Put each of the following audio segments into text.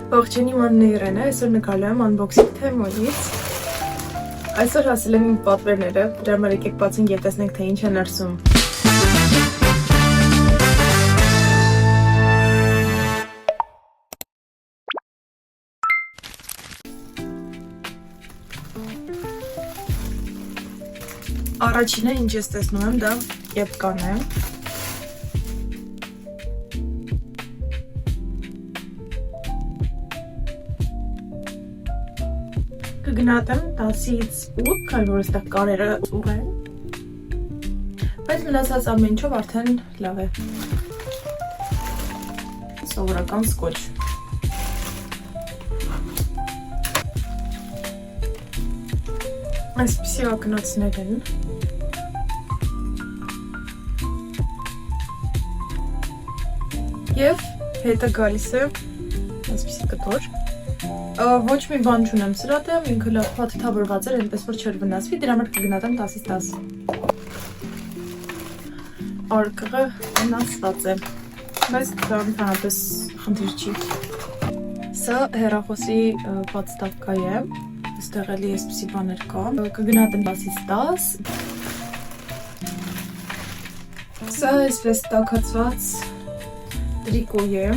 Ողջույն իմ անունը Իրեն է, այսօր նկարել եմ unboxing թեմայից։ Այսօր հասել եմ իմ պատվերները, դրա համար եկեք բացենք և տեսնենք թե ինչ է ներսում։ Առաջինը ինչ ես տեսնում եմ, դա կեպկան է։ Կգնահատեմ 10-ից 8, քանի որ այստեղ կարերը ուղ են, բայց մնացած ամեն ինչով արդեն լավ է։ Սովորական սկոչ։ Այսպիսի ակնոցներ են։ Եվ հետը գալիս է այսպիսի կտոր։ Ոչ մի բան չունեմ սրա դեմ, ինքը լավ փաթեթավորված էր, այնպես որ չէր վնասվի, դրա համար կգնահատեմ 10-ից 10։ Արկղը վնասված է, բայց դա ընդհանրապես խնդիր չի։ Սա հեռախոսի պատստավկա է, այստեղ էլի այսպիսի բաներ կա, կգնահատեմ 10-ից 10։ Սա այսպես տաքացված տրիկո է։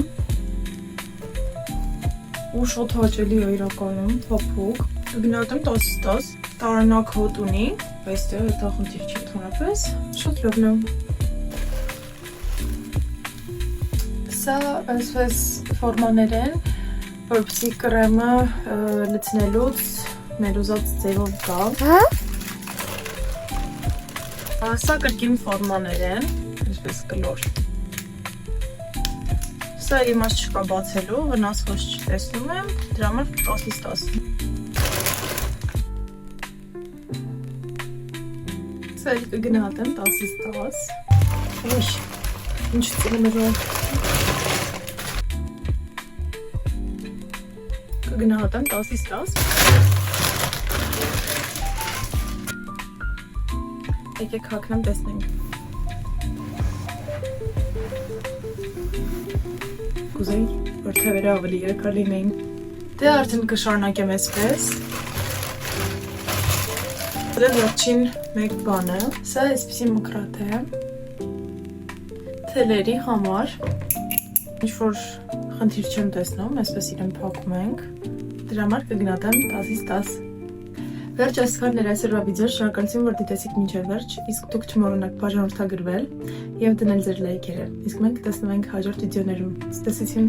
Ու շոտ հաճելի է իրականում, փափուկ։ Կգնահատեմ 10-ից 10, տարանակ հոտ ունի, բայց դա խնդիր չի ընդհանրապես, շոտ լավն է։ Սա այսպես ֆորմաներ են, որպեսզի կրեմը լցնելուց մեր ուզած ձևով գա։ Սա կրկին ֆորմաներ են, այսպես կլոր։ Սա իմաստ չկա բացելու, վնասված չտեսնում եմ, դրա համար 10-ից 10։ Սա էլ կգնահատեմ 10-ից 10։ Ոյ, ինչ ծիլում է ժող։ Կգնահատեմ 10-ից 10։ Եկեք հագնեմ տեսնենք։ Կուզեի, որ թևերը ավելի երկար լինեին։ Դե արդեն կշարունակեմ այսպես։ Դա վերջին մեկ բանը, սա այսպիսի մկրատ է թելերի համար, ինչ-որ խնդիր չեմ տեսնում, այսպես իրեն փակում ենք, դրա համար կգնահատեմ 10-ից 10։ Վերջ այսքանն էր այսօրվա վիդեոն, շնորհակալություն որ դիտեցիք մինչև վերջ, իսկ դուք չմոռանաք բաժանորդագրվել և դնել ձեր լայքերը, իսկ մենք տեսնվենք հաջորդ վիդեոներում, ցտեսություն։